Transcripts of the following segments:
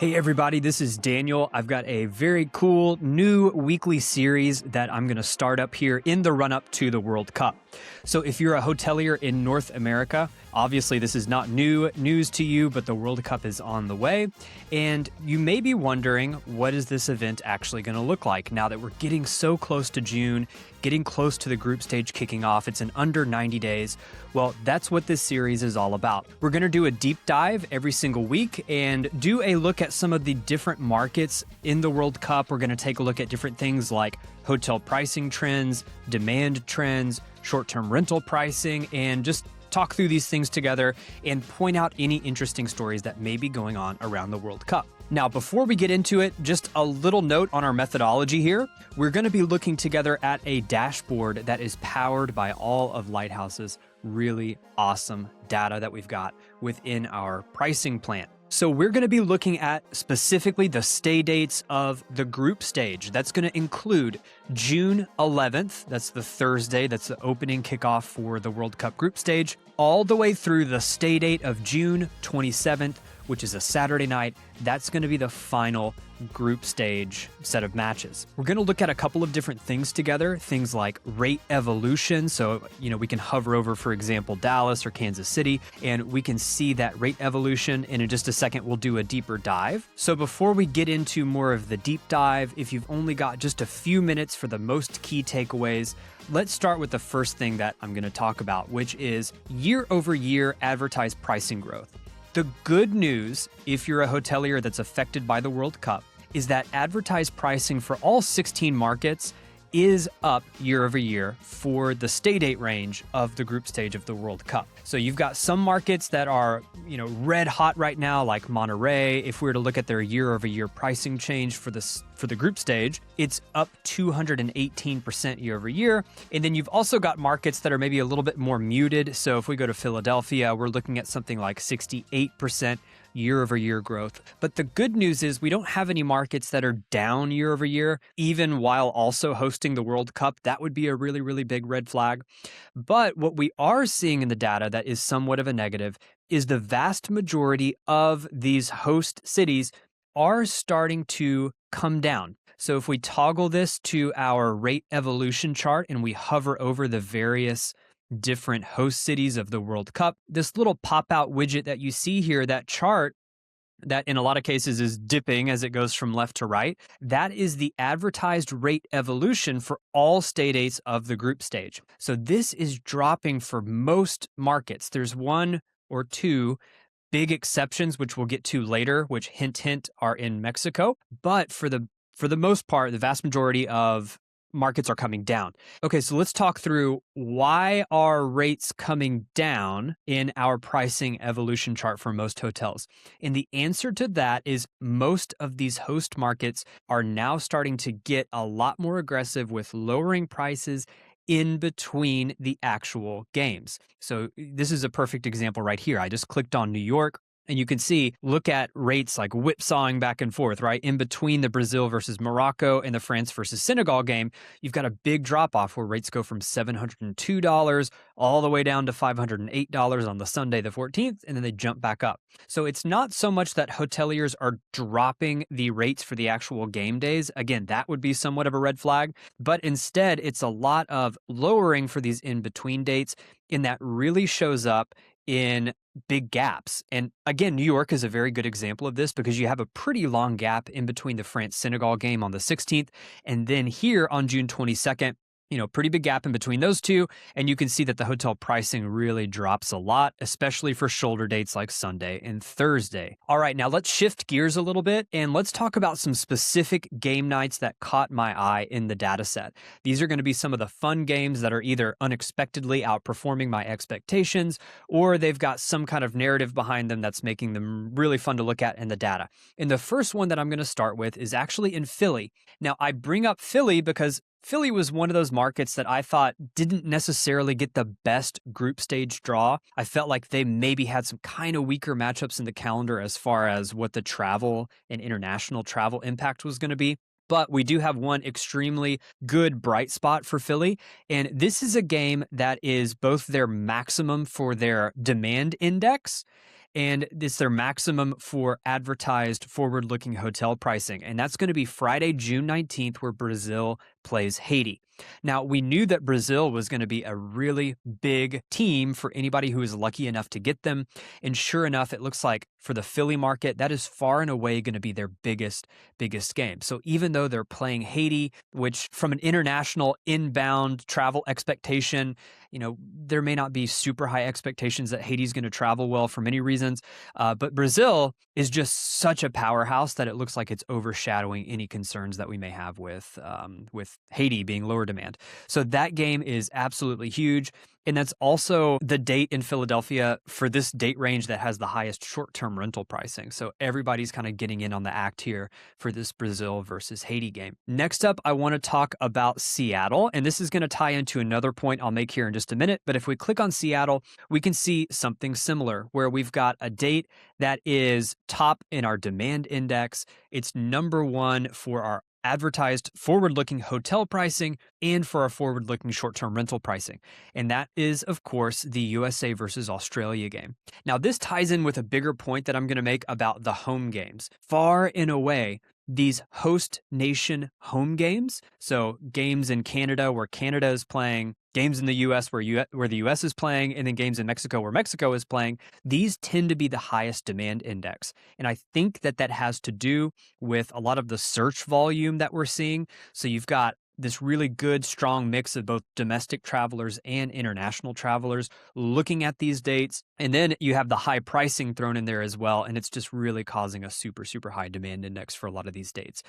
Hey everybody, this is Daniel. I've got a very cool new weekly series that I'm going to start up here in the run-up to the World Cup. So if you're a hotelier in North America, obviously this is not new news to you, but the World Cup is on the way. And you may be wondering, what is this event actually going to look like now that we're getting so close to June, getting close to the group stage kicking off? It's in under 90 days. Well, that's what this series is all about. We're going to do a deep dive every single week and do a look at some of the different markets in the World Cup. We're going to take a look at different things like hotel pricing trends, demand trends, short-term rental pricing, and just talk through these things together and point out any interesting stories that may be going on around the World Cup. Now, before we get into it, just a little note on our methodology here. We're going to be looking together at a dashboard that is powered by all of Lighthouse's really awesome data that we've got within our pricing plan. So we're going to be looking at specifically the stay dates of the group stage. That's going to include June 11th. That's the Thursday. That's the opening kickoff for the World Cup group stage, all the way through the stay date of June 27th, which is a Saturday night. That's going to be the final group stage set of matches. We're going to look at a couple of different things together, things like rate evolution. So, we can hover over, for example, Dallas or Kansas City, and we can see that rate evolution. And in just a second, we'll do a deeper dive. So before we get into more of the deep dive, if you've only got just a few minutes for the most key takeaways, let's start with the first thing that I'm going to talk about, which is year-over-year advertised pricing growth. The good news, if you're a hotelier that's affected by the World Cup, is that advertised pricing for all 16 markets is up year over year for the stay date range of the group stage of the World Cup. So you've got some markets that are, red hot right now, like Monterey. If we were to look at their year over year pricing change for the group stage, it's up 218% year over year. And then you've also got markets that are maybe a little bit more muted. So if we go to Philadelphia, we're looking at something like 68% year-over-year growth. But the good news is we don't have any markets that are down year-over-year, even while also hosting the World Cup. That would be a really, really big red flag. But what we are seeing in the data that is somewhat of a negative is the vast majority of these host cities are starting to come down. So if we toggle this to our rate evolution chart and we hover over the various different host cities of the World Cup, this little pop-out widget that you see here, that chart that in a lot of cases is dipping as it goes from left to right, that is the advertised rate evolution for all stay dates of the group stage. So this is dropping for most markets. There's one or two big exceptions, which we'll get to later, which hint are in Mexico. But for the most part, the vast majority of markets are coming down. Okay, so let's talk through why are rates coming down in our pricing evolution chart for most hotels. And the answer to that is most of these host markets are now starting to get a lot more aggressive with lowering prices in between the actual games. So this is a perfect example right here. I just clicked on New York. And you can see, look at rates like whipsawing back and forth, right? In between the Brazil versus Morocco and the France versus Senegal game, you've got a big drop off where rates go from $702 all the way down to $508 on the Sunday, the 14th, and then they jump back up. So it's not so much that hoteliers are dropping the rates for the actual game days. Again, that would be somewhat of a red flag, but instead it's a lot of lowering for these in-between dates, and that really shows up in big gaps. And again, New York is a very good example of this because you have a pretty long gap in between the France-Senegal game on the 16th and then here on June 22nd, pretty big gap in between those two. And you can see that the hotel pricing really drops a lot, especially for shoulder dates like Sunday and Thursday. All right, now let's shift gears a little bit and let's talk about some specific game nights that caught my eye in the data set. These are going to be some of the fun games that are either unexpectedly outperforming my expectations or they've got some kind of narrative behind them that's making them really fun to look at in the data. And the first one that I'm going to start with is actually in Philly. Now, I bring up Philly because Philly was one of those markets that I thought didn't necessarily get the best group stage draw. I felt like they maybe had some kind of weaker matchups in the calendar as far as what the travel and international travel impact was going to be. But we do have one extremely good bright spot for Philly. And this is a game that is both their maximum for their demand index and it's their maximum for advertised forward-looking hotel pricing. And that's going to be Friday, June 19th, where Brazil plays Haiti. Now, we knew that Brazil was going to be a really big team for anybody who is lucky enough to get them. And sure enough, it looks like for the Philly market, that is far and away going to be their biggest game. So even though they're playing Haiti, which from an international inbound travel expectation, there may not be super high expectations that Haiti's going to travel well for many reasons. But Brazil is just such a powerhouse that it looks like it's overshadowing any concerns that we may have with Haiti being lower demand. So that game is absolutely huge. And that's also the date in Philadelphia for this date range that has the highest short-term rental pricing. So everybody's kind of getting in on the act here for this Brazil versus Haiti game. Next up, I want to talk about Seattle. And this is going to tie into another point I'll make here in just a minute. But if we click on Seattle, we can see something similar where we've got a date that is top in our demand index. It's number one for our advertised forward-looking hotel pricing and for our forward-looking short-term rental pricing. And that is, of course, the USA versus Australia game. Now, this ties in with a bigger point that I'm going to make about the home games. Far and away, these host nation home games, so games in Canada where Canada is playing, games in the US where the US is playing, and then games in Mexico where Mexico is playing, these tend to be the highest demand index. And I think that has to do with a lot of the search volume that we're seeing. So you've got this really good, strong mix of both domestic travelers and international travelers looking at these dates. And then you have the high pricing thrown in there as well. And it's just really causing a super, super high demand index for a lot of these dates.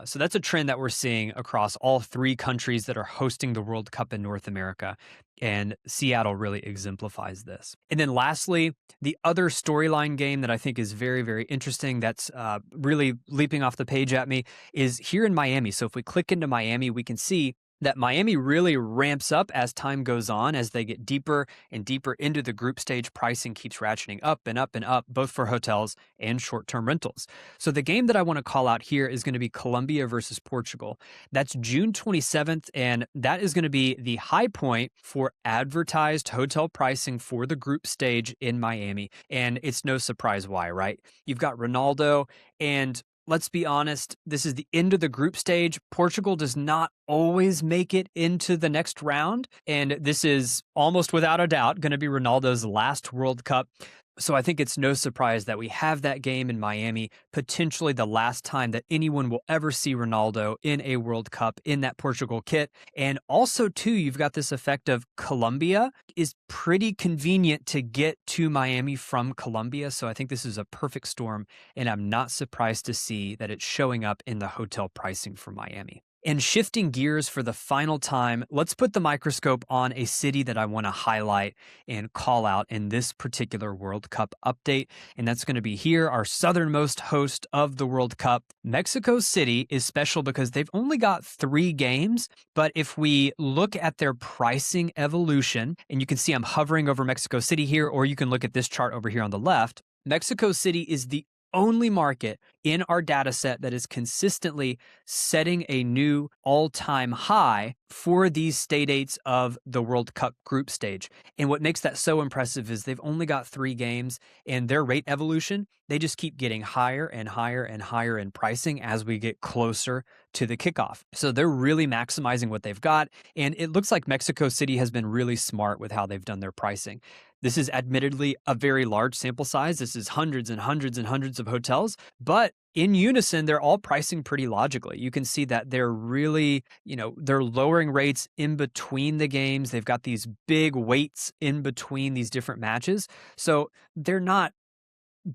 So that's a trend that we're seeing across all three countries that are hosting the World Cup in North America. And Seattle really exemplifies this. And then lastly, the other storyline game that I think is very, very interesting that's really leaping off the page at me is here in Miami. So if we click into Miami, we can see that Miami really ramps up as time goes on. As they get deeper and deeper into the group stage, pricing keeps ratcheting up and up and up, both for hotels and short-term rentals. So the game that I want to call out here is going to be Colombia versus Portugal. That's June 27th, and that is going to be the high point for advertised hotel pricing for the group stage in Miami. And it's no surprise why, right? You've got Ronaldo, and let's be honest, this is the end of the group stage. Portugal does not always make it into the next round. And this is almost without a doubt going to be Ronaldo's last World Cup. So I think it's no surprise that we have that game in Miami, potentially the last time that anyone will ever see Ronaldo in a World Cup in that Portugal kit. And also, too, you've got this effect of Colombia is pretty convenient to get to Miami from Colombia. So I think this is a perfect storm, and I'm not surprised to see that it's showing up in the hotel pricing for Miami. And shifting gears for the final time, let's put the microscope on a city that I want to highlight and call out in this particular World Cup update. And that's going to be here, our southernmost host of the World Cup. Mexico City is special because they've only got 3 games. But if we look at their pricing evolution, and you can see I'm hovering over Mexico City here, or you can look at this chart over here on the left, Mexico City is the only market in our data set that is consistently setting a new all-time high for these stay dates of the World Cup group stage. And what makes that so impressive is they've only got 3 games, and their rate evolution, they just keep getting higher and higher and higher in pricing as we get closer to the kickoff. So they're really maximizing what they've got, and it looks like Mexico City has been really smart with how they've done their pricing. This is admittedly a very large sample size. This is hundreds and hundreds and hundreds of hotels, but in unison, they're all pricing pretty logically. You can see that they're really, they're lowering rates in between the games. They've got these big weights in between these different matches. So they're not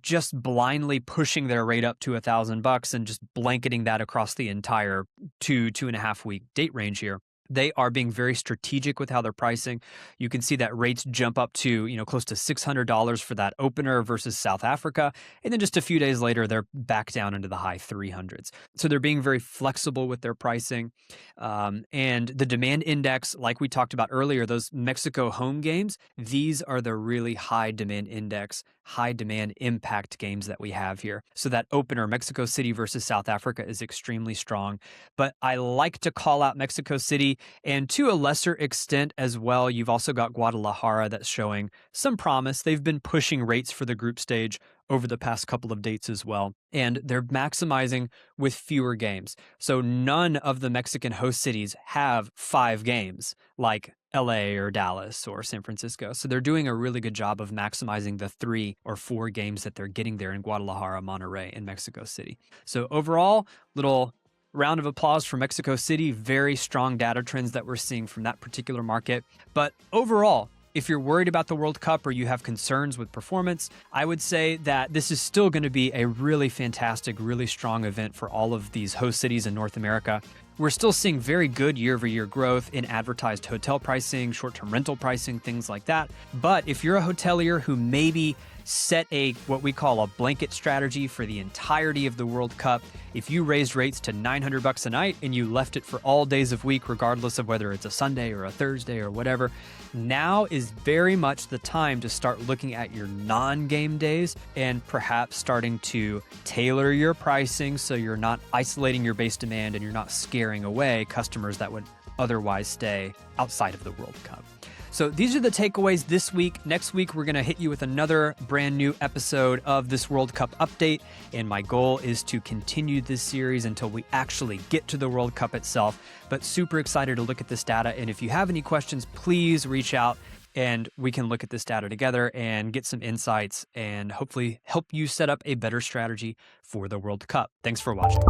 just blindly pushing their rate up to $1,000 and just blanketing that across the entire 2.5 week date range here. They are being very strategic with how they're pricing. You can see that rates jump up to, close to $600 for that opener versus South Africa. And then just a few days later, they're back down into the high 300s. So they're being very flexible with their pricing. And the demand index, like we talked about earlier, those Mexico home games, these are the really high demand index, high demand impact games that we have here. So that opener, Mexico City versus South Africa, is extremely strong. But I like to call out Mexico City City, and to a lesser extent as well, you've also got Guadalajara that's showing some promise. They've been pushing rates for the group stage over the past couple of dates as well, and they're maximizing with fewer games. So none of the Mexican host cities have 5 games like LA or Dallas or San Francisco. So they're doing a really good job of maximizing the 3 or 4 games that they're getting there in Guadalajara, Monterrey, and Mexico City. So overall, little round of applause for Mexico City. Very strong data trends that we're seeing from that particular market. But overall, if you're worried about the World Cup or you have concerns with performance, I would say that this is still going to be a really fantastic, really strong event for all of these host cities in North America. We're still seeing very good year-over-year growth in advertised hotel pricing, short-term rental pricing, things like that. But if you're a hotelier who maybe set what we call a blanket strategy for the entirety of the World Cup, if you raised rates to $900 a night and you left it for all days of week, regardless of whether it's a Sunday or a Thursday or whatever, now is very much the time to start looking at your non-game days and perhaps starting to tailor your pricing so you're not isolating your base demand and you're not scaring away customers that would otherwise stay outside of the World Cup. So these are the takeaways this week. Next week, we're going to hit you with another brand new episode of this World Cup update. And my goal is to continue this series until we actually get to the World Cup itself. But super excited to look at this data. And if you have any questions, please reach out and we can look at this data together and get some insights and hopefully help you set up a better strategy for the World Cup. Thanks for watching.